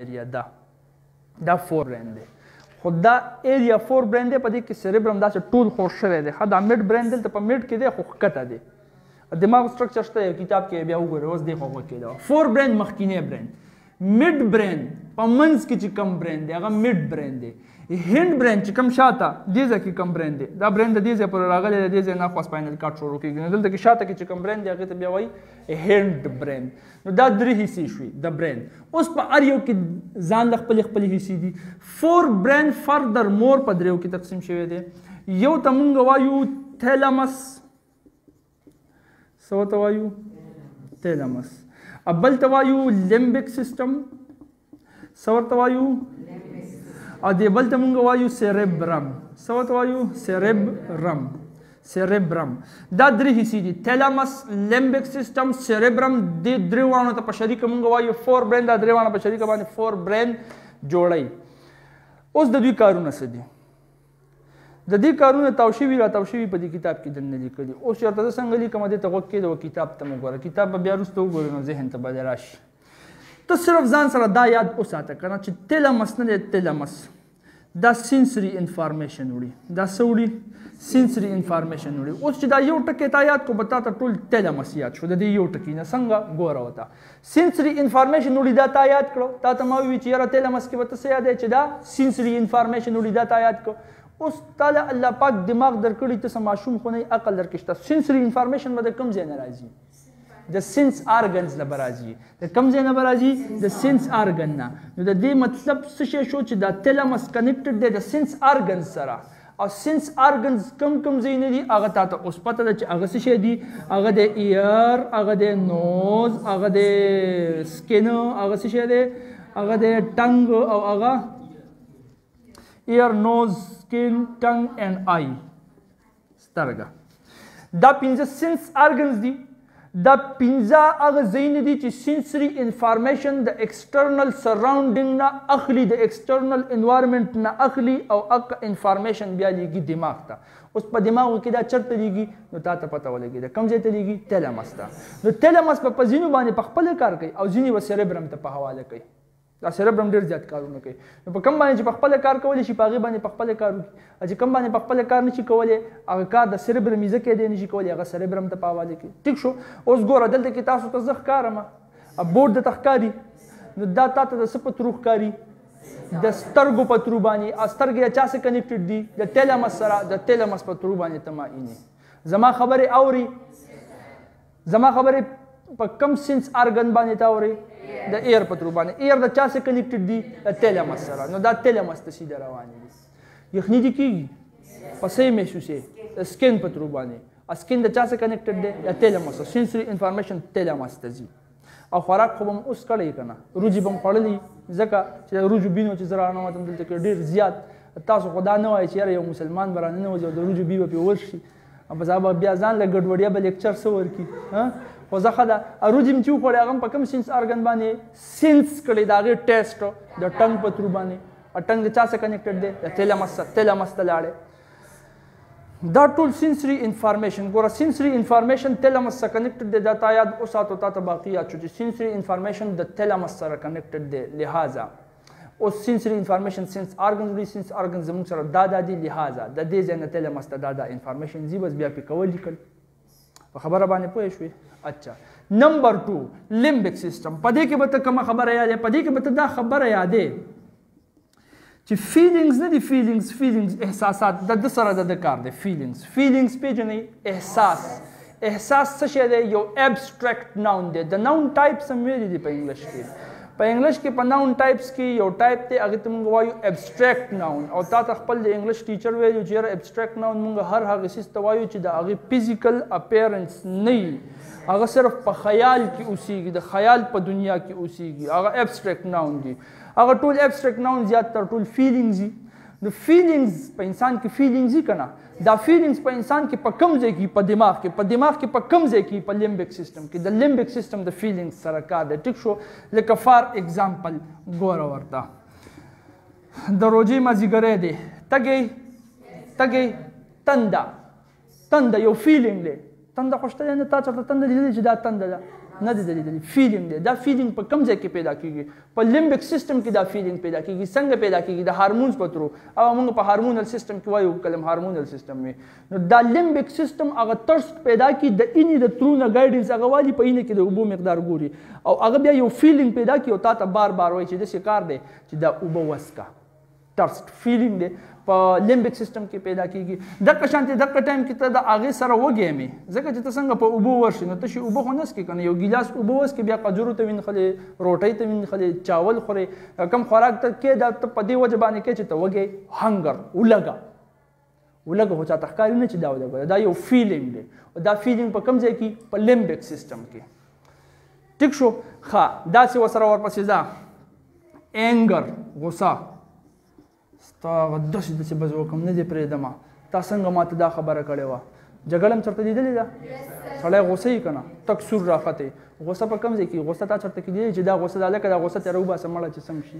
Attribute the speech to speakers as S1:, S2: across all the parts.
S1: ایریا دا فور برین دی خو دا ایریا فور برین دی په دې کې سیریبرم داسې ټول خور شوی دی دا میډ برین دلته په میډ کې دی خو ښکته دی دماغ سټرکچر شته یو کتاب کې بیا وګورئ اوس دی خو کې دا فور برین مخکینی برین میډ برین په منځ کې چې کم برین دی هغه میډ برین دی هند برین چې کم شاته دې ځای کې کم برین دی دا برین د دې ځای پورې راغلی دی دې ځای نه خو سپاینل کارډ شروع کېږي نو دلته کې شاته کې چې کم برین دی هغې ته بیا وایي هند برین نو دا درې حصې شوي د برین اوس په هر یو کې ځان له خپلې حصې دي فور برین فردر مور په دریو کې تقسیم شوی دی یو ته مونږ وایو تھیلامس څه ورته وایو تھیلامس بل ته وایو لیمبک سسټم څه ورته وایو او دې بل ته مونږ وایو سیریبرم څه ورته وایو سیریبرم دا درې حصې دي تھیلامس لیمبک سسټم سیریبرم دې درې واړو ته په شریکه مونږ وایو فور برین دا درې واړه په شریکه باندې فور برین جوړی اوس د دوی کارونه څه دي د دې کارونه تاو شوي راتاو شوي په دې کتاب کې دننه لیکلي اوس چېرته زه څنګه لیکم دې ته غوږ کېږده و کتاب ته مو ګوره کتاب به بیا وروسته وګورې نو ذهن ته به دې راشي ته صرف ځان سره دا یاد وساته که نه چې تیلمس نه دی تیلمس دا سینسري انفارمیشن وړي دا څه وړي سینسري انفارمیشن وړي اوس چې دا یو ټکی تا یاد کړو به تا ته ټول تیلمس یاد شو د دې یو ټکي نه څنګه ګوره ورته سینسري انفارمیشن وړي دا تا یاد کړو تا ته ما ووي چې یاره تیلمس کې به ته څه یاد دی چې دا سینسري انفارمیشن وړي دا تا یاد کړو اوس تعالی الله پاک دماغ درکړي ته څه ماشوم خو نه عقل درکړي شته سینسري انفارمیشن به د کوم ځای نه راځي د سینس آرګنز نه به راځي د کوم ځای نه به راځي د سینس آرګن نه نو د دې مطلب څه شی شو چې دا تیلمس کنیکټډ دی د سینس آرګنز سره او سینس آرګنز کوم ځایونه دي هغه تا ته اوس پته ده چې هغه څه شی دي هغه د ایئر هغه د نوز هغه د سکن هغه څه شی دی هغه د ټنګ او هغه ear, nose, skin, tongue and eye سترګه دا پنځه سینس آرګنز دي دا پنځه هغه ځایونه دي چې سینسري انفارمیشن د ایکسټرنل سراونډینګ نه اخلي د ایکسټرنل انوایرمنټ نه اخلي او هغه انفارمیشن بیا لیږي دماغ ته اوس په دماغو کې دا چېرته لیږي نو تا ته پته ولګي د کوم ځای ته لیږي تیلمس ته نو تیلمس په ځینو باندې په خپله کار کوي او ځینې به سیریبرم ته په حواله کوي دا سیریبرم ډېر زیات کارونه کوي نو په کوم باندې چې په خپله کار کولی شي په هغې باندې په خپله کار وکړي چې کوم باندې په خپله کار نشي کولی هغه کار د سیریبرم ځکه دی نشي کولی هغه سیریبرم ته په حواله کوي ټیک شو اوس ګوره دلته کې تاسو ته زه ښکارم بورډ درته ښکاري نو دا تا ته د څه په ترو ښکاري د سترګو په ترو باندې سترګې د چا سره کنیکټډ دي د تیلمس سره د تیلمس په ترو باندې ته معاینې زما خبرې اوري زما خبرې په کم سینس آرګن باندې ته اوري د ایر په ترو باندې ایر د چا سره کنیکټډ دي د تیلمس سره نو دا تیلمس ته سیده روانې دي یخني دي کېږي په څه محسوسې د سکن په ترو باندې سکن د چا سره کنیکټډ دی د تیلمس سینسري انفارمیشن تیلمس ته ځي او خوراک خو به م اوس کړی که نه روجي به م خوړلي ځکه چې د روجو بینو چې زه راننوتم دلته کې ډېر زیات تاسو خو دا نه وایئ چې یاره یو مسلمان به راننوځي او د روجو بي به پرې ورشي بس هغه بیا ځان له ګډوډیا به لیکچر څه ورکړي خو زه ښه ده روجي م چې وخوړی هغه م په کوم سینس آرګن باندې سینس کړی د هغې ټیسټ د ټنګ په ترو باندې ټنګ د چا سره کنیکټډ دی د تیلمس ته لاړې دا ټول سینسري انفارمیشن ګوره سینسري انفارمیشن تیلمس سره کنیکټډ دی دا تا یاد وساتو تا ته باقي یاد شو چې سینسري انفارمیشن د تیلمس سره کنیکټډ دی لہذا اوس سینسري انفارمیشن سینس آرګنز وړي سینس آرګنز زموږ سره دا دي لہذا د دې ځای نه تیلمس ته دا انفارمیشن ځي بس بیا پرې کول لیکل په خبره باندې پوه شوې اچھا نمبر 2 لیمبک سیسټم په دې کې به ته کومه خبره یادې په دې کې به ته دا خبره یادې چې فیلینګز نه دي فیلینګز احساسات د ده سره د کار دی فیلینګز پېژنئ احساس څه شی دی یو ایبسټریکټ ناون دی د ناون ټایپس هم ویلي دي په انګلیش کې په انګلیش کې په ناون ټایپس کې یو ټایپ دی هغې ته موږ وایو ایبسټریکټ ناون او تا ته خپل د انګلیش ټیچر ویلي چې یاره ایبسټریکټ ناون موږ هر هغه څیز ته وایو چې د هغې فزیکل اپیرنس نه وي هغه صرف په خیال کې اوسېږي د خیال په دنیا کې اوسېږي هغه ایبسټریکټ ناون دي هغه ټول ایبسټریکټ ناون زیاتره ټول فیلینګز دي نو فیلینګز په انسان کې فیلینګز دي که نه دا فیلینګز په انسان کې په کوم ځای کې په دماغ کې په کوم ځای کې په لیمبک سیسټم کې د لیمبک سیسټم د فیلینګز سره کار دی ټیک شو لکه فار ایگزامپل ګوره ورته د روژې مازدیګری دی تږی تنده یو فیلینګ دی تنده خو شته دی نه تا چېرته تنده لیدلې چې دا تنده ده نه دی لیدلی فیلینګ دی دا فیلینګ په کوم ځای کې پیدا کیږي په لیمبک سیستم کې دا فیلینګ پیدا کیږي څنګه پیدا کیږي د هارمونز په ترو او موږ په هارمونل سیستم کې وایو کلم هارمونل سیستم وي نو دا لیمبک سیستم هغه ترس پیدا کی د اینی د ترو نه ګایډنس هغه والی په اینه کې د اوبو مقدار ګوري او هغه بیا یو فیلینګ پیدا کی او تا ته بار بار وایي چې د شکار دی چې دا اوبو وسکا ترس فیلینګ دی په لیمبک سیستم کې پیدا کیږي دغه شانتي دغه ټایم کې ته د هغې سره وږې ځکه چې ته څنګه په اوبو ورشي نو تشې اوبه خو نه څکې که نه یو ګیلاس اوبه وڅکې بیا قجورو ته وینخلې روټۍ ته وینخلې چاول خورې کم خوراک ته کې دا ته په دې وجه باندې کې چې ته وږې هنګر ولګه خو چاته ښکاري نه چې دا ولګه دا یو فیلینګ دی او دا فیلینګ په کوم ځای کې په لیمبک سیستم کې ټیک شو ښه داسې ورسره ورپسې ځه اینګر غصه تا داسې داسې بز وکم نه دی پرېږدمه تا څنګه ماته دا خبره کړې وه جګړه هم چېرته لیدلې ده سړی غوسه یې که نه تک سور راختې غوسه په کوم ځای کې غوسه تا چېرته کېدلی چې دا غوسه دا لکه دا غوسه ترې وباسه مړه چې سم شي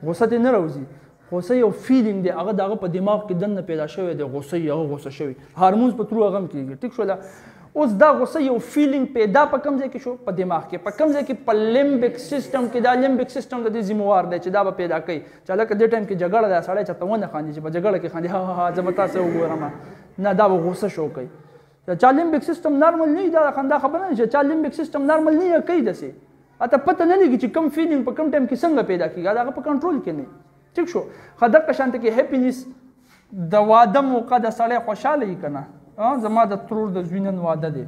S1: غوسه ترې نه راوځي غوسه یو فیلینګ دی هغه د هغه په دماغ کې دننه پیدا شوی دی غوسه یې هغه غوسه شوی هارمونز په ترو هغه هم کېږي ټیک شوله اوس دا غوسه یو فیلینګ پیدا په کوم ځای کې شو په دماغ کې په کوم ځای کې په لیمبک سیستم کې دا لیمبک سیستم د دې ذمہوار دی چې دا به پیدا کوي چې لکه دې ټایم کې جګړه ده سړی چېرته ونه خاندي چې په جګړه کې خاندي ها زه به تاسې وګورم نه دا به غوسه شو کوي چا لیمبک سیستم نارمل نه وي دا خندا خبره نه چې چا لیمبک سیستم نارمل نه کوي داسې اته پته نه لګي چې کوم فیلینګ په کوم ټایم کې څنګه پیدا کېږي دا هغه په کنټرول کې نه ټیک شو ښه دغه شانته کې هیپینس د واده موقع د سړی خوشحاله وي که نه زما د ترور د زوی نن واده دی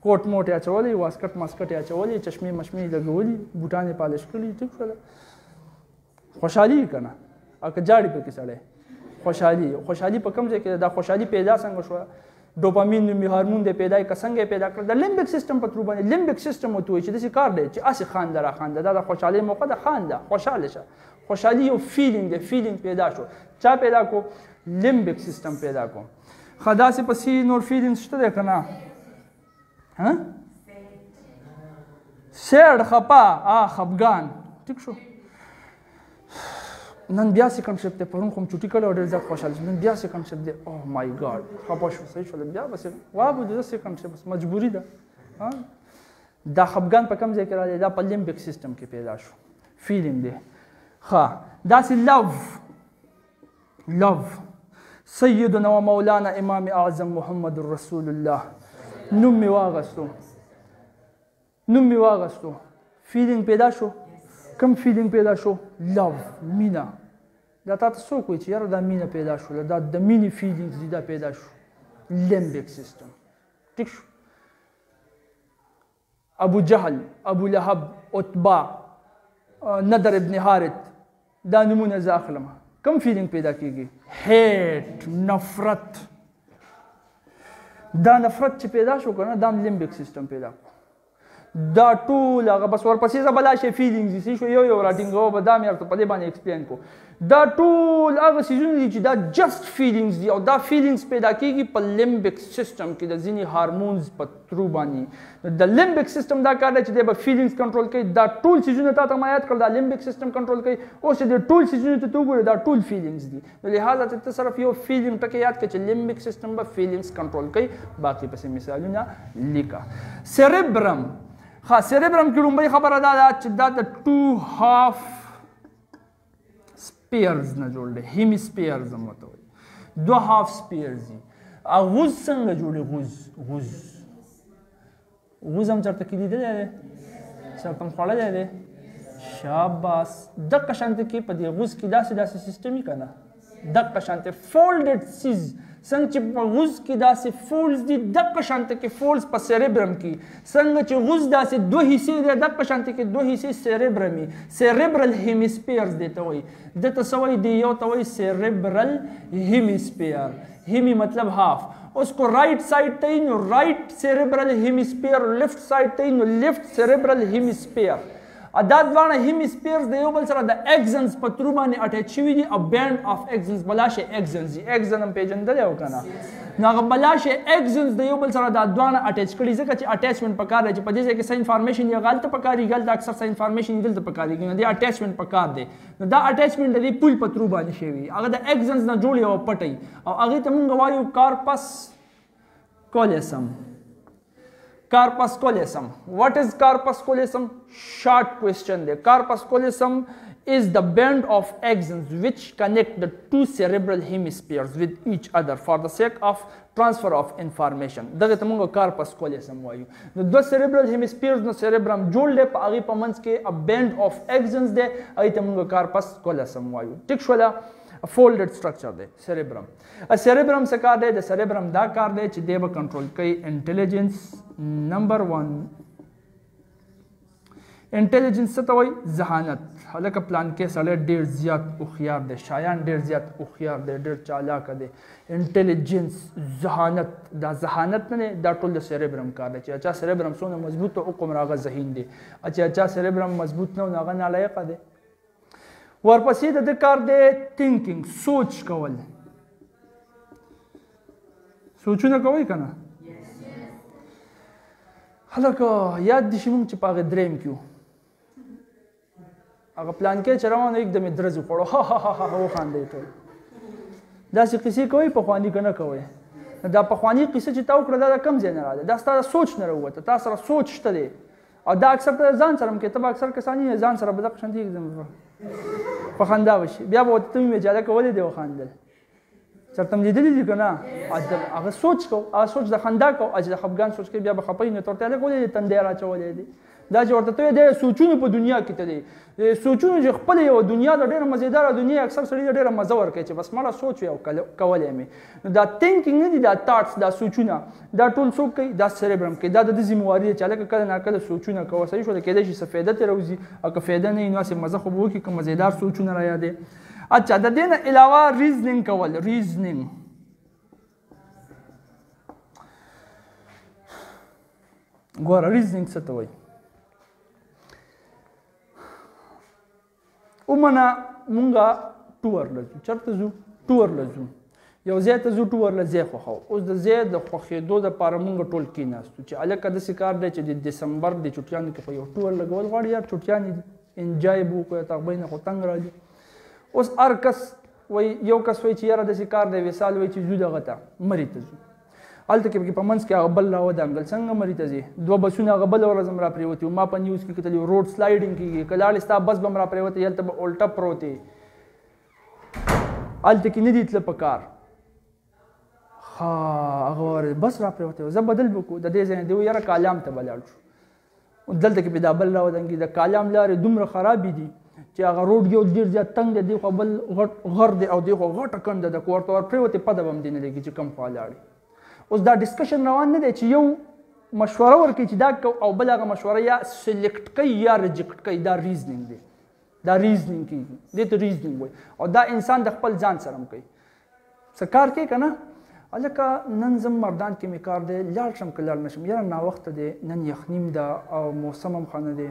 S1: کوټ موټ یې اچولی واسکټ ماسکټ یې اچولی چشمې مشمې یې لګولي بوټان یې پالش کړي ټیک شوله خوشحالي وي که نه او که جاړي پکې سړی خوشحالي په کوم ځای کې دا خوشحالي پیدا څنګه شوه ډوپامین نومي هارمون دی پیدا یې که څنګه یې پیدا کړل د لیمبک سیستم په ترو باندې لیمبک سیستم ورته وایي چې داسې کار دی چې هسې خانده راخانده دا د خوشحالۍ موقع ده خانده خوشحاله شه خوشحالي یو فیلینګ دی فیلینګ پیدا شو چا پیدا کو لیمبک سیستم پیدا کو ښه داسې پسې نور فیلینګ شته دی که نه سیډ خپه خفګان ټیک شو نن بیا سیکنډ شپ دی پرون خو م چوټي کړی او ډېر زیات خوشحاله شو نن بیا سیکنډ شپ دی اوه مای ګاډ خفه شو صحیح شول بیا به وابو د سیکنډ شپ مجبوري ده دا خفګان په کوم ځای کې راځي دا په لیمبک سیستم کې پیدا شو فیلینګ دی ښه داسې لو سیدنا و مولانا امام اعظم محمد رسول الله نوم می واغستو فیلینګ پیدا شو کوم فیلینګ پیدا شو لو مینا دا تا ته څوک وایي چې یاره دا مینه پیدا شوله دا د مینې فیلینګز دي دا پیدا شو لیمبک سیستم ټیک شو ابو جهل ابو لهب عتبه نضر ابن حارث دا نمونه زه اخلم کوم فیلینګ پیدا کیږي هیټ نفرت دا نفرت چې پیدا شو که نه دا هم لیمبک سیستم پیدا کړو دا ټول هغه بس ورپسې زه بلا شی فیلینګز دي شو یو راټینګوه به دا مې ورته په دې باندې ایکسپلین کړو دا ټول هغه څیزونه دي چې دا جسټ فیلینګز دي او دا فیلینګز پیدا کېږي په لیمبک سیستم کې د ځینې هارمونز په ترو باندې د لیمبک سیستم دا کار دی چې دی به فیلینګز کنټرول کوي دا ټول څیزونه تا ته ما یاد کړل دا لیمبک سیستم کنټرول کوي اوس چې د ټول څیزونو ته وګورې دا ټول فیلینګز دي نو لہذا ته صرف یو فیلینګ ټکی یاد کړه چې لیمبک سیستم به فیلینګز کنټرول کوي باقي پسې مثالونه لیکه سیریبرم سیریبرم کې لومبۍ خبره دا ده چې دا د 2 هاف سپیرز نه جوړ دی هیمیسپیرز هم ورته وایي 2 هاف سپیرز دي غوز څنګه جوړي غوز هم چېرته کې لیدلی دی چېرته هم خوړلی دی شاباس دقه شانته کې په دې غوز کې داسې سیسټم وي که نه دقه شانته فولډډ سیز څنګه چې په غوز کې داسې فولز دي دقه شانته کې فولز په سیریبرم کې څنګه چې غوز داسې 2 حصې دی دقه شانته کې 2 حصې سیریبرم وي سیریبرل هیمیسپیرز دی ته وایي دته څه وایي دی یو ته وایي سیریبرل هیمیسپیر هیمی مطلب هاف اس کو رائٹ سائڈ ته نو رائٹ سیریبرل هیمیسپیر لیفٹ سائڈ ته نو لیفٹ سیریبرل هیمیسپیر دا دواړه هیمیسپیرز د یو بل سره د ایکزنز په ترو باندې اټیچ شوي دي او بینډ اف ایکزنز بلاشه ایکزنز دي ایکزن هم پیژندلی او که نه نو هغه بلاشه ایکزنز د یو بل سره دا دواړه اټیچ کړي ځکه چې اټیچمنټ پکار دی چې په دې ځای کې څه انفارمیشن یې هلته پکارېږي هلته اکثر څه انفارمیشن یې دلته پکارېږي نو دې اټیچمنټ پکار دی نو دا اټیچمنټ د دې پول په ترو باندې شوي هغه د ایکزنز نه جوړ یوه پټی او هغې ته مونږ وایو کارپس کولیسم Corpus callosum. What is corpus callosum? Short question there. Corpus callosum is the band of axons which connect the two cerebral hemispheres with each other for the sake of transfer of information. دغه ته موږ corpus callosum وایو. نو دو cerebral hemispheres نو cerebrum جوړ دی، په هغې په منځ کې a band of axons دی، هغې ته موږ corpus callosum وایو. ټیک شوله؟ فولډډ سټرکچر دی سیریبرم. سیریبرم څه کار دی؟ د سیریبرم دا کار دی چې دی به کنټرول کوي انټیلیجنس. نمبر 1 انټیلیجنس څه ته وایي؟ ذهانت. هلکه پلان کې سړی ډېر زیات هوښیار دی، شایان ډېر زیات هوښیار دی، ډېر چالاکه دی. انټیلیجنس، ذهانت. دا ذهانت نه دی، دا ټول د سیریبرم کار دی. چې چا سیریبرم څومره مضبوط او هغومره هغه ذهین دی، چې چا سیریبرم مضبوط نه و نو هغه نالایقه دی. ورپسې د ده کار دی تینکینګ، سوچ کول. سوچونه کوئ که نه؟ هلکه یاد دي شي موږ چې په هغې دریم کې وو، هغه پلان کې چې روان و یکدم یې درز وخوړو، ها وخاندئ ټول. داسې قصې کوئ پخواني که نه کوئ؟ دا پخواني قصه چې تا وکړه دا د کوم ځای نه راغله؟ دا ستا د سوچ نه راووته، تا سره سوچ شته دی او دا اکثر ته ځان سره هم کوي. ته به اکثر کسان یې ځان سره به دغه شانتې په خندا وشي، بیا به ورته وایي چې هلکه ولې دې وخندل؟ چېرته م لیدلي دي که نه؟ هغه سوچ کو، هغه سوچ د خندا کو، چې د خفګان سوچ کوي بیا به خفه وي نو ته ورته هلکه ولې دې تندی راچولی دی؟ دا چې ورته ته وایې دی سوچونه په دنیا کې ته دی، سوچونه چې خپله یوه دنیا د ډېره مزېداره دنیا اکثر سړي ته ډېره مزه ورکوي چې بس مړه سوچ وي او کولی مې. نو دا تینکینګ نه دي، دا تاټس، دا سوچونه، دا ټول څوک کوي؟ دا سیریبرم کوي. دا د ده ذمهواري ده چې هلکه کله ناکله سوچونه کوه. صحیح شوله؟ کیدای شي څه فایده ترې راوځي او که فایده نه وي نو هسې مزه خو به وکړي که مزېدار سوچونه را یادې. اچھا د دې نه علاوه ریزنینګ کول. ریزنینګ ګوره ریزنینګ څه ته وایي؟ عموماً مونږ ټور له ځو. چېرته ځو؟ ټور له ځو. یو ځای ته ځو، ټور له ځای خوښوو. اوس د ځای د خوښېدو دپاره مونږ ټول کېناستو چې هلکه داسې کار دی چې د دسمبر د چوټیانو کې خو یو ټور لګول غواړي یار، چوټیانې دي انجای به وکړو، د هغوی نه خو تنګ راځي. اوس هر کس وایي، یو کس وایي چې یاره داسې کار دی، وصال وایي چې ځو دغه ته مري ته ځو. هلته کې په منځ کې هغه بل راودانګل، څنګه مري ته ځې؟ دوه بسونه هغه بله ورځ هم را پرېوتي وو، ما په نیوز کې کتلي روډ سلایډینګ کېږي، که لاړې ستا بس به هم را پرېوتی، هلته به الټه پروت یې، هلته کې نه دي تله په کار. هغه بس را پرېوتی و، زه بدل به کړو د دې ځای نه. دی و یاره کالام ته به لاړ شو. دلته کې به دا بل راودانګي. د کالام لارې دومره خرابې دي چې هغه روډ یو ډېر زیات تنګ دی، دی خوا بل غر دی او دی خوا غټه کنده ده، که ورته ور پرېوتې پته به هم دې نه لګي چې کوم خوا لاړې. اوس دا ډسکشن روان نه دی چې یو مشوره ورکوي چې دا کو او بل هغه مشوره یا سلیکټ کوي یا ریجکټ کوي. دا ریزنینګ دی، دا ریزنینګ کېږي، دې ته ریزنینګ وایي. او دا انسان د خپل ځان سره هم کوي. څه کار کوي که نه؟ هلکه نن زم مردان کې مې کار دی، لاړ شم که لاړ نه شم، یاره ناوخته دی، نن یخنیم ده او موسم هم ښه نه دی،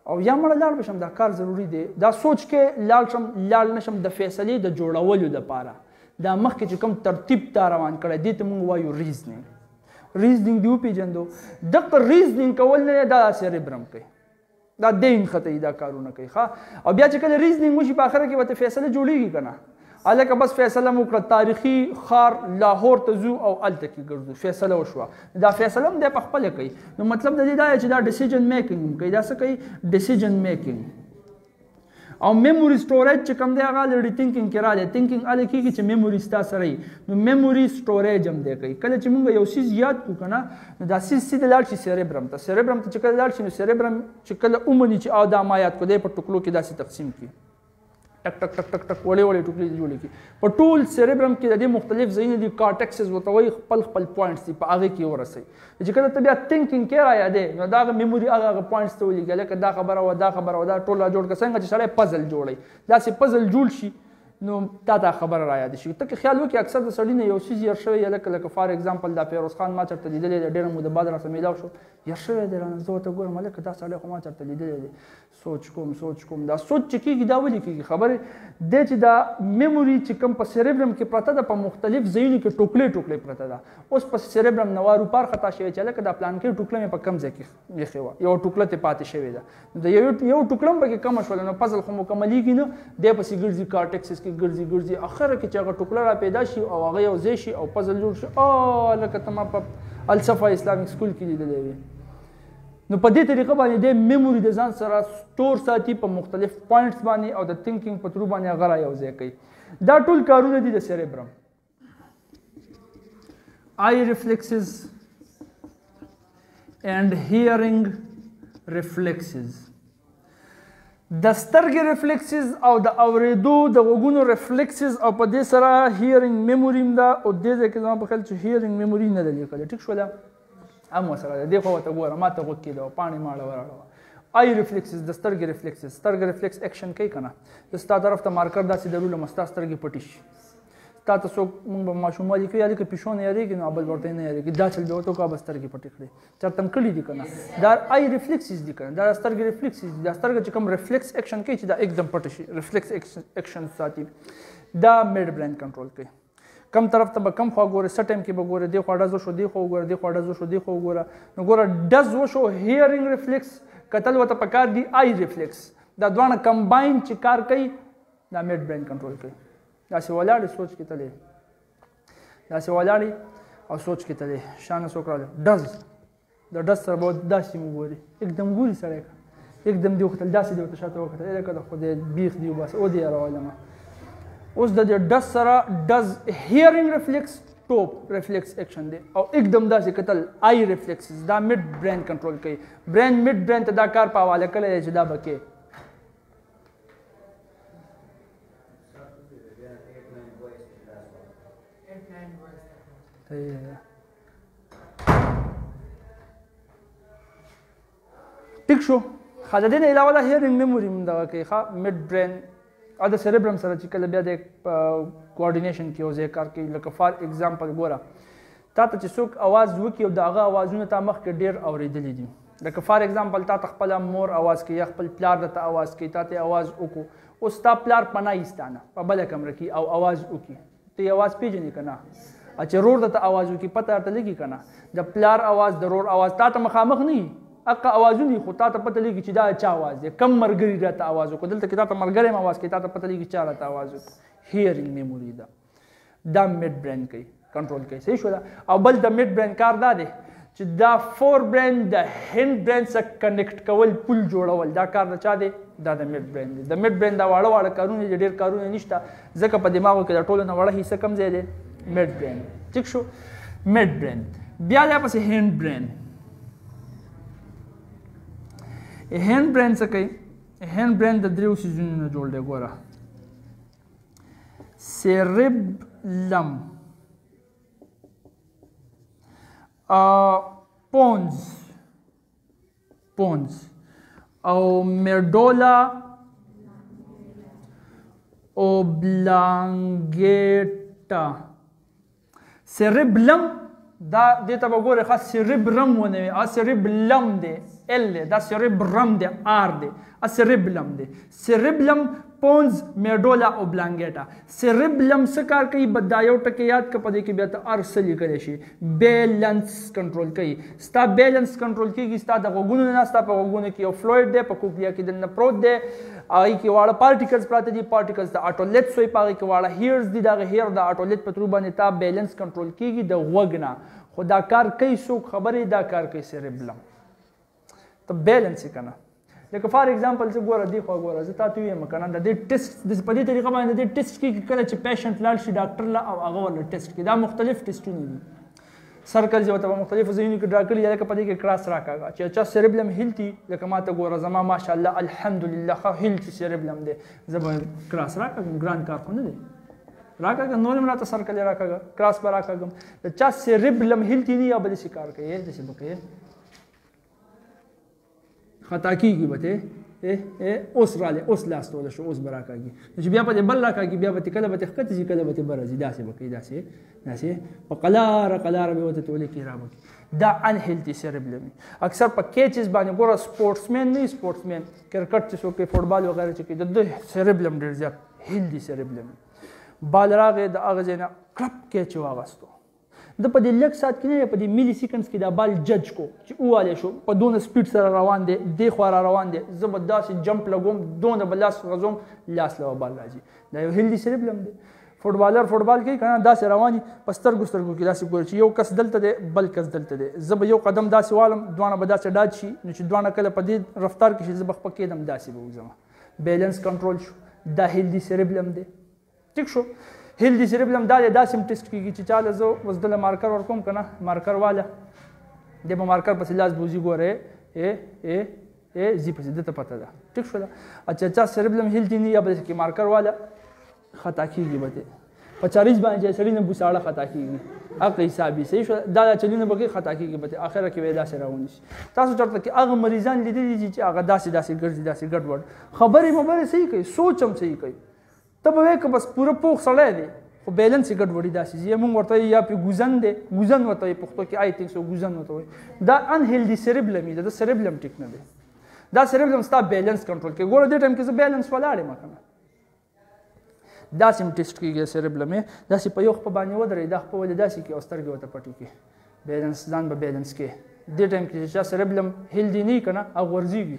S1: او یا مړه لاړ به شم، دا کار ضروري دی. دا سوچ کې لاړ شم لاړ نه شم د فیصلې د جوړولو دپاره، دا مخکې چې کوم ترتیب تا روان کړی دې ته موږ وایو ریزنینګ. ریزنینګ دې وپېژندو. دغه ریزنینګ کول نه دی، دا سیریبرم کوي، دا دین ښه دا کارونه کوي. او بیا چې کله ریزنینګ وشي په آخره کې ورته فیصله جوړېږي که نه؟ هلکه بس فیصله مو وکړه، تاریخي ښار لاهور ته ځو او هلته کې ګرځو، فیصله وشوه. دا فیصله هم دی په خپله کوي. نو مطلب د دې دا دی چې دا ډیسیژن میکینګ هم کوي. دا څه کوي؟ ډیسیژن میکینګ. او میموري سټوریج چې کوم دی هغه الریډي تینکینګ کې راځي. تینکینګ هلې کېږي چې میموري ستا سره وي، نو میموري سټوریج هم دی کوي. کله چې موږ یو څیز یاد کړو که نه، نو دا څیز سیده لاړ شي سیریبرم ته. سیریبرم ته چې کله لاړ شي نو سیریبرم چې کله ومني چې او دا ما یاد کړو، دی په ټوکلو کې داسې تقسیم کړي، ټک ټک ټک ټک ټک وړې وړې ټوکلې جوړې کړي. په ټول سیریبرم کې د دې مختلف ځایونه دي، کارټکسز ورته وایي، خپل خپل پوینټس دي، په هغې کې ورسوي. چې کله ته بیا تینکینګ کې را یادې نو دا هغه میموري هغه پوینټس ته ولیږي، لکه دا خبره وه دا خبره وه، دا ټول را جوړ کړه. څنګه چې سړی پزل جوړوي، داسې پزل جوړ شي نو دا خبره را یاد شي. ته که خیال وکړې اکثر د سړي نه یو څیز هېر شوی، لکه فار ایګزامپل دا فیروز خان ما چېرته لیدلی دی، ډېره موده بعد راسره میلاو شو، هېر شوی دی رانه. زه ورته ګورم هلکه دا سړی خو ما چېرته لیدلی دی. سوچ کوم دا سوچ چې کېږي دا ولې کېږي خبرې دی چې دا میموري چې کوم په سیریبرم کې پرته ده، په مختلف ځایونو کې ټوکلې ټوکلې پرته ده. اوس په سیریبرم نه وارو پار خطا شوی چې هلکه دا پلانکۍ ټوکله مې په کم ځای کې ایښې وه، یوه ټوکله ترې پاتې شوې ده، د یو ټوکله هم پکې کمه شوله، نو پزل خو مکملېږي نه، دی پسې ګرځي کارټکسس کې ګرځي، اخره کې چې هغه ټوکله را پیدا شي او هغه یو ځای شي او پزل جوړ شي. لکه ته ما په الصفا اسلامیک سکول کې لیدلی وي. نو په دې طریقه باندې د میموري د ځان سره سټور ساتي په مختلف پوینټس باندې او د تھینکینګ په ترو باندې هغه رايوځای کوي. دا ټول کارونه دي د سیریبرم. آی ریفلیکسز and hearing reflexes. د سترګې ریفلیکسز او د اوریدو د غوږونو ریفلیکسز او په دې سره هیرینګ میموري هم ده او دې ځای کې زما په خیال چې هیرینګ میموري نه ده لیکلې. ټیک شوله؟ هم ورسره ده. دې خوا ورته ګوره ما ته غوږ کېده پاڼې ماړه وراړه. آی ریفلیکسز د سترګې ریفلیکسز. سترګې ریفلیکس ایکشن کوي که نه؟ د ستا طرف ته مارکر داسې درولم ستا سترګې پټې شي. تا ته څوک مونږ به ماشومان لیکو یا لکه پیشو نه یارېږي نو بل ورته نه یارېږي. دا چل به ورته وکړه به سترګې پټې کړې. چېرته هم کړي دي که نه؟ دا آی ریفلیکسز دي که نه؟ دا سترګې ریفلیکسز دي. دا سترګه چې کوم ریفلیکس ایکشن کوي چې دا एकदम پټه شي ریفلیکس ایکشن ساتي. دا میډ برین کنټرول کوي. کم طرف ته به کم خوا ګوره څه ټایم کې به ګوره دې خوا ډز وشو دې خوا وګوره دې خوا ډز وشو دې خوا وګوره نو ګوره ډز وشو هیرینګ ریفلیکس کتل ورته پکار دي آی ریفلیکس. دا دواړه کمباین چې کار کوي دا میډ برین کنټرول کوي. داسې ولاړې سوچ کې تلې داسې ولاړې او سوچ کې تلې شانه څوک راغلی ډز د ډز سره به داسې مو ګوري एकदम ګوري سړی एकदम دې وکتل داسې دې ورته شاته وکتل لکه د خدای بیخ دی بس او دې راولم. اوس د دې ډز سره ډز هیرینګ ریفلیکس ټوپ ریفلیکس ایکشن دی او एकदम داسې کتل آی ریفلیکسز. دا میډ برین کنټرول کوي. برین میډ برین ته دا کار په حواله کړی دی چې دا به کې ټیک شو. خا د دې نه علاوه د هیرینګ میموري هم دغه کوي. ښه میډ برین او د سیریبرم سره چې کله بیا د کوارډینیشن کې یو ځای کار کوي. لکه فار ایگزامپل ګوره تا ته چې څوک اواز وکړي او د هغه اوازونه تا مخکې ډېر اورېدلي دي. لکه فار ایگزامپل تا ته خپله مور اواز کوي یا خپل پلار درته اواز کوي تا ته اواز وکړو اوس تا پلار پناه ایستانه په بله کمره کې او اواز وکړي ته یې اواز پېژنې که نه؟ چې رور درته اواز وکړي پته درته لګي که نه؟ د پلار اواز د رور اواز تا ته مخامخ نه وي اقا اوازونه خو تا ته پته لګي چې دا چا اواز دی. کم مرګري راته اواز وکړو دلته کې تا ته مرګری هم اواز کوي تا ته پته لګي چا راته اواز وکړو. هیرینګ میموري ده. دا میډ برین کوي کنټرول کوي. صحیح شو ده. او بل د میډ برین کار دا دی چې دا فور برین د هند برین سره کنیکټ کول پل جوړول دا کار د چا دی؟ دا د میډ برین دی. د میډ برین دا واړه واړه کارونه دي ډېر کارونه نشته ځکه په دماغو کې د ټولو نه وړه حصه کم ځای دی؟ میډ برین. ټیک شو. میډ برین. بیا دا پسې هند برین. هند برین څه کوي؟ هند برین د دریو سیزونو نه جوړ دی. ګوره سیریبلم پونز او میډولا اوبلانګیټا. سیریبلم دا دې ته به ګورې ښه سیریبرم ونه وي سیریبلم دی ال دی دا سیریبرم دی آر دی سیریبلم دی. سیریبلم پونز میډولا اوبلانګیټا. سیریبلم څه کار کوي؟ دا یو ټکی یاد کړه په دې کې بیا ته ار څه لیکلی شي بیلنس کنټرول کوي. ستا بیلنس کنټرول کېږي ستا د غوږونو نه ستا په غوږونو کې یو فلویډ دی په کوکلیا کې دننه پروت دی هغې کې واړه پارټیکلز پراته دي. پارټیکلز د اټولیټس وایي په هغې کې واړه هیرز دي. دغه هیر د اټولیټ په ترو باندې تا بیلنس کنټرول کېږي د غوږ نه خو دا کار کوي څوک خبرې دا کار کوي سیریبلم. ته بیلنس یې که نه لکه فار ایگزامپل زه ګوره دې خوا ګوره زه تا ته ووایم که نه د دې ټیسټ په دې طریقه باندې د دې ټیسټ کېږي کله چې پیشنټ لاړ شي ډاکټر له او هغه ورله ټیسټ کړي. دا مختلف ټیسټونه دي. سرکلز ورته په مختلفو ځایونو کې ډرا کړي یا لکه په دې کې کراس راکاږه چې چا سیریبلم هیلتي لکه ما ته ګوره زما ماشاءالله الحمدلله ښه هیلتي سیریبلم دی زه به کراس راکاږم. ګران کار خو نه دی راکاږم نور هم راته سرکل یې راکاږه کراس به راکاږم. د چا سیریبلم هیلتي نه یا به داسې کار کوي داسې به کوي خطا کېږي به ته اوس رالی اوس لاس توله شو اوس به راکاږي چې بیا به دې بل راکاږي بیا به ته کله به ته ښکته ځي کله به ته بره ځي داسې به کوي داسې په قلاره قلاره به ورته تولې کې را به کوي. دا انهیلتي سیریبلم اکثر په کیچز باندې ګوره سپورټسمین نه سپورټسمین کرکټ چې څوک کوي فوټبال وغیره چې کوي د ده سیریبلم ډېر زیات هیلتي سیریبلم. بال راغی د هغه ځای نه کلپ کیچ واغستو د په دې لږ ساعت کې نه په دې ملي سیکنډز کې دا بال جج کو چې ووالی شو په دونه سپیډ سره روان دی دې خوا را روان دی زه به داسې جمپ لګوم دونه به لاس غځوم لاس له بال راځي. دا یو هیلتي سیریبلم دی. فوټبالر فوټبال کوي کنه داسې رواني په سترګو کې داسې ګوري چې یو کس دلته دی بل کس دلته دی زه به یو قدم داسې والم دواړه به داسې ډاج شي نو چې دواړه کله په دې رفتار کې شي زه به خپه کېدم داسې به وځم بیلنس کنټرول شو دا هیلدي سیریبلم دی ټیک شو هیلدي سیریبلم دا داسې هم ټیسټ کېږي چې چاله زه اوس دله مارکر ورکوم که نه مارکر واله دی به مارکر پسې لاس بوزي ګوره زی پسې دته پته ده ټیک شو اچھا چا سیریبلم هیلدي نه یا به کې مارکر واله خطا کېږي به دی په چاریز باندې سړي نه بوساړه خطا کېږي هغه حسابي صحیح شو دا چلونه به خطا کېږي به اخره کې وې داسې راونی شي تاسو چرته کې هغه مریضان لیدلي دي چې هغه داسې ګرځي داسې ګډوډ خبرې صحیح کوي سوچ هم صحیح کوي ته به وایې که بس پوره پوخ سړی دی خو بیلنس یې ګډوډي داسې یې موږ ورته یا پې ګوزن دی ګوزن ورته وایي پښتو کې آی تھنک سو ګوزن ورته وایي دا انهیلدي سیریبلم دی دا سیریبلم ټیک نه دی دا سیریبلم ستا بیلنس کنټرول کوي ګوره دې ټایم کې زه بیلنس ولاړ یم که نه داسې هم ټیسټ کېږي سیریبلم یې داسې په یو خپه باندې ودرېږي دا خپه ولې داسې کړي او سترګې ورته پټې کړي بیلنس ځان به بیلنس کوي دې ټایم کې چې چا سیریبلم هیلدي نه وي که نه هغه غورځېږي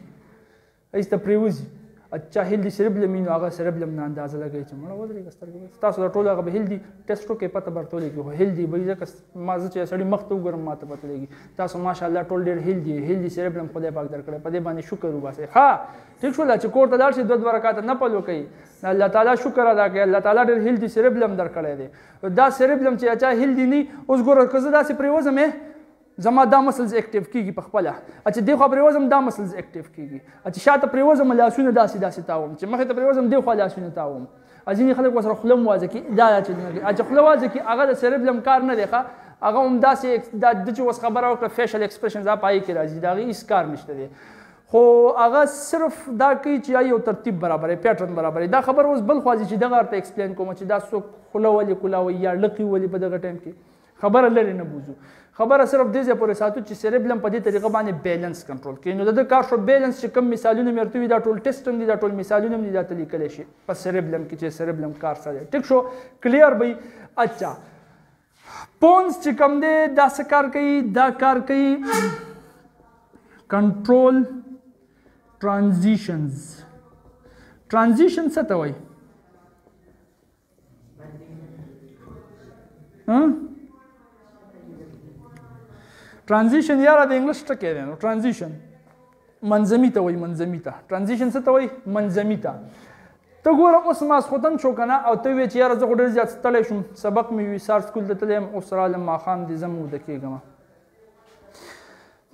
S1: هیڅ ته پرېوځي چا هیلدي سیریبلم وي نو هغه سیریبلم نه اندازه لګوي چې مړه ودرېږه سترګې تاسو دا ټول هغه به هیلدي ټیسټ وکړئ پته به ورته ولګي خو هیلدي به ځکه ما زه چې سړي مخ ته وګورم ما ته پته لګي تاسو ماشاءالله ټول ډېر هیلدي سیریبلم خدای پاک درکړی په دې باندې شکر وباسئ ښه ټیک شول چې کور ته لاړ شئ 2 رکعاته نفل وکړئ الله تعالی شکر ادا کړئ الله تعالی ډېر هیلدي سیریبلم درکړی دی دا سیریبلم چې چا هیلدي نه اوس ګوره که زه داسې پرېوځم زما دا مسلز اکټیو کېږي په خپله چې دې خوا پرېوځم دا مسلز اکټیو کېږي چې شاته پرېوځم لاسونه داسې تاوم چې مخې ته پرېوځم دې خوا لاسونه تاوم ځینې خلک ورسره خوله هم وازه کړي دا چې خوله وازه کړي هغه د سیریبلم کار نه دی ښه هغه هم داسې د چې اوس خبره وکړه فیشل ایکسپریشنز هغه پای کې راځي د هغې هېڅ کار نشته دی خو هغه صرف دا کوي چې یو ترتیب برابروي پیټرن برابروي دا خبر اوس بل خوا چې دغه ورته ایکسپلین کوم چې دا څوک خوله ولې کولاوي یا لقي ولې په دغه ټایم کې خبره لرې نه بوزو خبره صرف دې ځای پورې ساتو چې سیریبلم په دې طریقه باندې بیلنس کنټرول کوي نو د کار شو بیلنس چې کوم مثالونه مې ورته وي دا ټول ټیسټ هم دي دا ټول مثالونه هم دي دا ته لیکلی شي په سیریبلم کې چې سیریبلم کار څه دی ټیک شو کلیر به اچھا پونز چې کوم دی دا څه کار کوي دا کار کوي کنټرول ټرانزیشنز ټرانزیشن څه ته وایي ټرانزیشن یاره د انګلیش ټکی دی نو ټرانزیشن منظمي ته وایي منظمي ته ټرانزیشن څه ته وایي منظمي ته ته ګوره اوس ماسخوتن شو که نه او ته وایې چې یاره زه خو ډېر زیات ستړی شوم سبق مې وي سهار سکول ته تللی یم اوس رالم ماښام دې زه موده کېږم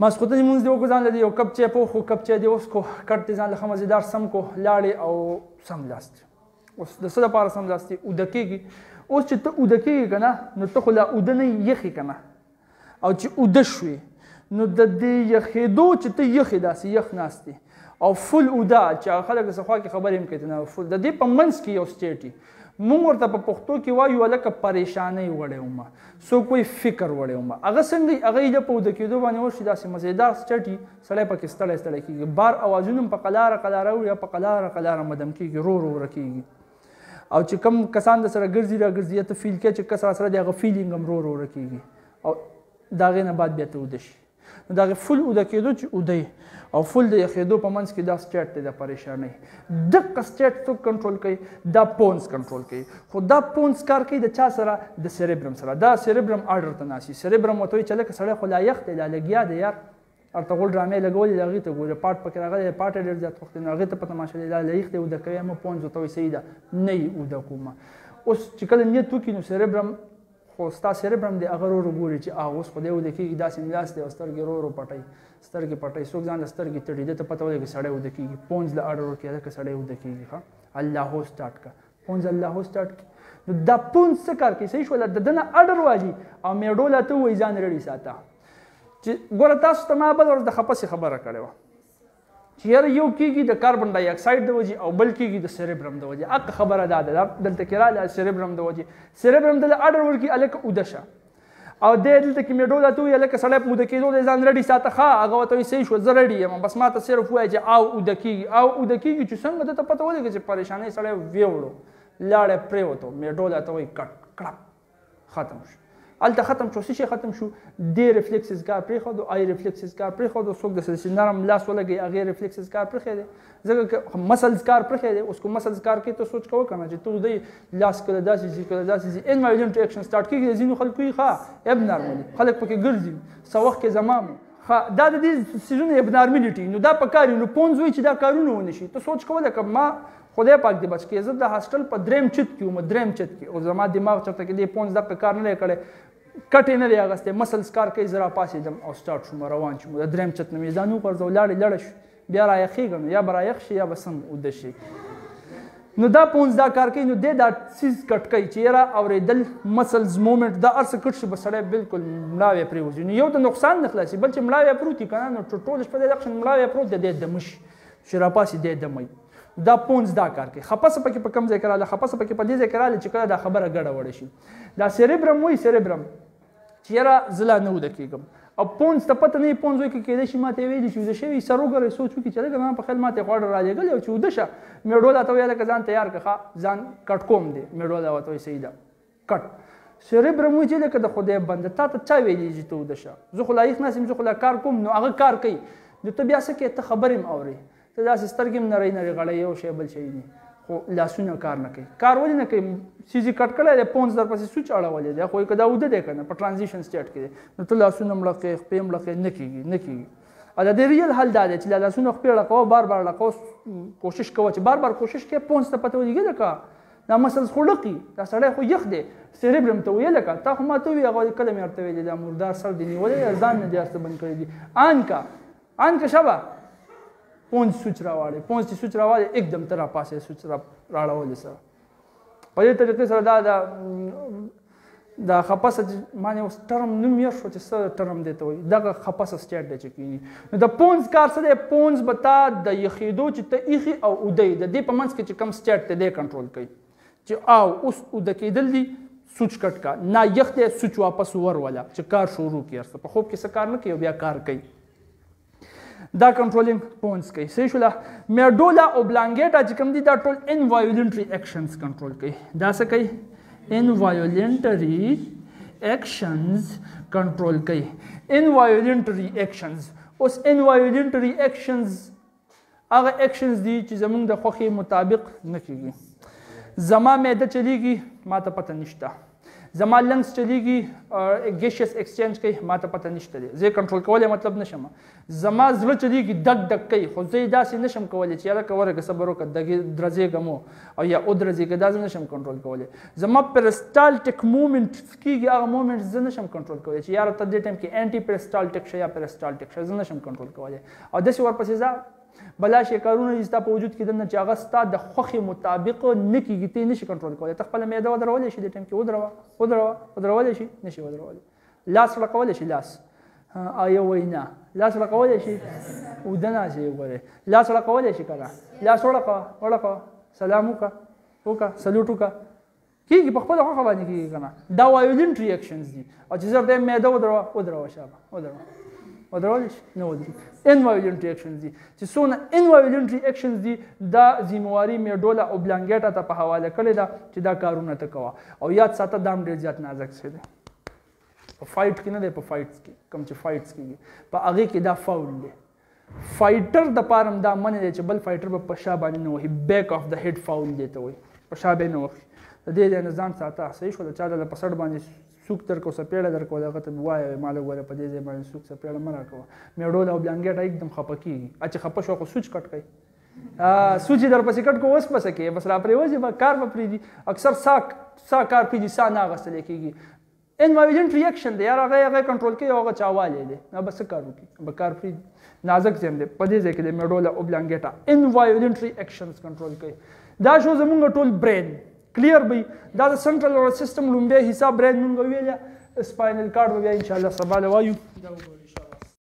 S1: ماسخوتن لمونځ دې وکړو ځان له دې یو کپ چای پوخ کپ چای دې وڅښو کټ دې ځان له ښه مزېدار سم کو لاړې او سملاستې اوس د څه دپاره سملاستې اوده کېږي اوس چې ته اوده کېږي که نه نو ته خو لا اوده نه یخې که نه او چې اوده شوې نو د دې یخېدو چې ته یخې داسې یخ ناستې او فل اوده چې هغه خلک د خوا کې خبرې هم کوي نه فل د دې په منځ کې یو سټیټ وي مونږ ورته په پښتو کې وایو هلکه پریشانۍ وړی ومه څوک وایي فکر وړی ومه هغه څنګه هغه یې په اوده کېدو باندې وشي داسې مزېدار سټیټ وي سړی پکې ستړی کېږي بار اوازونه هم په قلاره وړي یا په قلاره مدم کېږي رو کېږي او چې کوم کسان د سره ګرځي راګرځي یا ته فیل کوې چې کس را سره د هغه فیلینګ هم رو کېږي او د هغې نه بعد بیا ته اوده شي نو د هغې فل اوده کېدو چې اوده او فل د یخېدو په منځ کې دا سټیټ دی د پریشانۍ دقه سټیټ څوک کنټرول کوي دا پونز کنټرول کوي خو دا پونز کار کوي د چا سره د سیریبرم سره دا سیریبرم آرډر ته ناستي سیریبرم ورته وایي چې لکه سړی خو لا یخ دی لا لګیا دی یار ورته غول ډرامې لګولې د هغې ته ګورې پاټ پکې راغلی دی پاټ یې ډېر زیات وخت دی نو هغې ته په تماشه دی لا یخ دی اوده کوي مه پونز ورته وایي صحیح ده نه یې اوده کومه اوس چې کله نیت وکړي نو سیریبرم خو ستا سیریبرم دی هغه رو ګوري چې اوس خو دی اوده کېږي داسې ملاس دی او سترګې رو پټوي سترګې پټوي څوک ځان له سترګې تړي دې ته پته ولګي سړی اوده کېږي پونز له اډر ورکړي هلکه سړی اوده کېږي ښه اللهو سټارټ کړه پونز اللهو سټارټ کړي نو دا پونز څه کار کوي صحیح شوله د ده نه اډر والي او میډوله ته ووایي ځان رړي ساته چې ګوره تاسو ته ما بل ورځ د خپسې خبره کړې وه چې یاره یو کېږي د کاربن ډای اکساید د وجې او بل کېږي د سیریبرم د وجې حق خبره دا ده دلته کې راغله سیریبرم د وجې سیریبرم دله اډر ورکړي هلکه اوده شه او دی دلته کې میډوله ته ووایي هلکه سړی په اوده کېدو دی ځان رډي ساته ښه هغه ورته وایي صحیح شوه زه رډي یم بس ما ته صرف ووایه چې او اوده کېږي او اوده کېږي چې څنګه ده ته پته ولګي چې پریشانۍ سړی ویوړو لاړی پرېوتو میډوله ته وایي کټ کړپ ختم شو هلته ختم شو څه شی ختم شو دی ریفلیکسز کار پرېښودو آی ریفلیکسز کار پرېښودو څوک داسې نرم لاس ولګوي هغې ریفلیکسز کار پرېښی دی ځکه مسلز کار پرېښی دی اوس که مسلز کار کوي ته سوچ کوه که نه چې ته دی لاس کله داسې ځي کله داسې ځي انوایولنټ ایکشن سټارټ کېږي د ځینو خلکو یې ښه اب نارملي خلک پکې ګرځي څه وخت کې زما ښه دا د دې څیزونو اب نارملټي نو دا په کار وي نو پونز وایي چې دا کارونه ونه شي ته سوچ کوه لکه ما خدای پاک دې بچ کړي زه د هاسټل په دریم چت کې وم دریم چت کې او زما دماغ چېرته کې دې پونز دغه کار نه دی کړی کټ یې نه دی اخیستی مسلز کار کوي زه راپاڅېدم او سټارټ شوم روان شوم د دریم چت نه مې ځان وغورځو لاړې لړه شو بیا رایخېږم یا به رایخ شي یا به سم اوده شي نو دا پونز دا کار کوي نو دی دا څیز کټ کوي چې یاره اورېدل مسلز مومنټ دا هر څه کټ شي به سړی بالکل مړاوی پرېوځي نو یو ته نقصان نه خلاصي بل چې مړاوی پروت وي که نه نو ټوله شپه دی دغه شان مړاوی پروت دی دی دمه شي چې راپاسي دی دمه دا پونز دا کار کوي خپسه پکې په کم ځای کې راغله خپسه پکې په دې ځای کې راغله چې کله دا خبره ګډه وړه شي دا سیریبرم وایي سیریبرم چې یاره زه لا نه وده کېږم او پونز ته پته نه وي پونز وایي که کېدای شي ما ته ویلي چې وده شوي سر وګورئ سوچ وکړي چې لږه ما په خیال ما ته غوړه رالېږلې او چې وده شه میډولا ته وایي لکه ځان تیار کړه ځان کټ کوم دی میډولا ورته وایي صحیح ده کټ سیریبرم وایي چې لکه د خدای بنده تا ته چا ویلي چې ته وده شه زه خو لا یخ ناست یم زه خو لا کار کوم نو هغه کار کوي نو ته بیا څه کوې ته خبرې هم اورې ته داسې سترګې هم نری نری غړی یو شی بل شی نه خو لاسونه کار نه کوي کار ولې نه کوي سیزي کټ کړی دی پونز درپسې سوچ اړولی دی خو که دا اوده دی که نه په ټرانزیشن سټیټ کې دی نو ته لاسونه هم ړقې خپې هم ړقې نه کېږي نه کېږي او د دې ریل حل دا دی چې لاسونه خپې ړقوه بار بار ړقوه کوشش کوه چې بار بار کوشش کوې پونز ته پته ولګي لکه دا مسلز خو ړقي دا سړی خو یخ دی سیریبرم ته ویې لکه تا خو ما ته ووي هغه کله مې ورته ویلي دا مردار سر دی نیولی ځان نه دی هر څه بند کړی دي آن که شبه پونز سوچ راواړې پونز چې سوچ راواړې एकदम ته راپاسې سوچ راړولې سره په دې طریقې سره دا خپسه مانې اوس ټرم نوم یې شو چې څه ټرم دی ته وایي دغه خپسه سټیټ دی چې کېږي نو د پونز کار څه دی پونز به تا د یخېدو چې ته ایښي او اوده یې د دې په منځ کې چې کوم سټیټ دی دی کنټرول کوي چې او اوس اوده کېدل دي سوچ کټ کا نه یخ دی سوچ واپس وروله چې کار شروع کړي هر څه په خوب کې څه کار نه کوي او بیا کار کوي دا کنټرولینګ پونز کوي صحیح شوله میډولا اوبلانګیټا چې کوم دي دا ټول انوایولنټري ایکشنز کنټرول کوي دا څه کوي انوایولنټري ایکشنز کنټرول کوي انوایولنټري ایکشنز اوس انوایولنټري ایکشنز هغه ایکشنز دي چې زموږ د خوښې مطابق نه کېږي زما معده چلیږي ما ته پته نشته زما لنګس چلیږي ګیشیس ایکسچینج کوي ما ته پته نشته دی زه کنټرول کولی مطلب نشم زما زړه چلیږي دګ دګ کوي خو زه یې داسې نشم کولی چې یاره که ورکه صبر وکړه درځېږم او یا ودرځېږه دا زه نشم کنټرول کولی زما پرسټالټیک مومنټ کېږي هغه مومنټ زه نشم کنټرول کولی چې یاره ته دې ټایم کې انټي پرسټالټیک شه یا پرسټالټیک شه زه نشم کنټرول کولی او داسې ورپسې ځه بلا شي کارونه دي ستا په وجود کې دننه چې هغه ستا د خوښې مطابق نه کېږي ته یې نشي کنټرول کولی ته خپله معده ودرولی شي دې ټایم کې ودرولی شي نشي ودرولی لاس ړقولی شي لاس یو وینا لاس ړقولی شي اوده ناسې وګورې لاس ړقولی شي که نه لاس وړقوه سلام وکړه سلوټ وکړه کېږي په خپله خوښه باندې کېږي که نه دا وایولنټري ایکشنز دي او چې زه ورته معده ودروه شابه ودرولی شي نه ودري انوایولنټري ایکشنز دي چې څونه انوایولنټري ایکشنز دي دا ذمواري میډولا اوبلانګیټا ته په حواله کړې ده چې دا کارونه ته کوه او یاد ساته دا هم ډېر زیات نازک څه دی په فایټ کې نه دی په فایټس کې کوم چې فایټس کېږي په هغې کې دا فاول دی فایټر د پاره هم دا منې دی چې بل فایټر به په شا باندې نه وهي بیک اف د هیډ فاول دی ته وایي په شا به یې نه وهي د دې ځای نه ځان ساته صحیح شوله چا دله په سړ باندې سوک درکو سپېړه درکو دغه ته ووایه ما لږ وره په دې ځای باندې سوک سپېړه مه راکوه میډولا اوبلانګیټا एकदम خفه کېږي چې خفه شو خو سوچ کټ کوي سوچ یې درپسې کټ کو اوس پسې کوي بس را پرېوځي به کار به پرېږدي اکثر سا کار پرېږدي سا نه اخیستلی کېږي انوایولنټري ایکشن دی یار هغه کنټرول کوي او هغه چاوالی دی نه به څه کار وکړي به کار پرېږدي نازک ځای دی په دې ځای کې د میډولا اوبلانګیټا انوایولنټري ایکشنز کنټرول کوي دا شو زمونږ ټول برین کلیر به دا د سنټرل نروس سیسټم لومبی حصه برین مونږ ویله سپاینل کارډ به بیا انشاءالله سبا له وایو دا وګورئ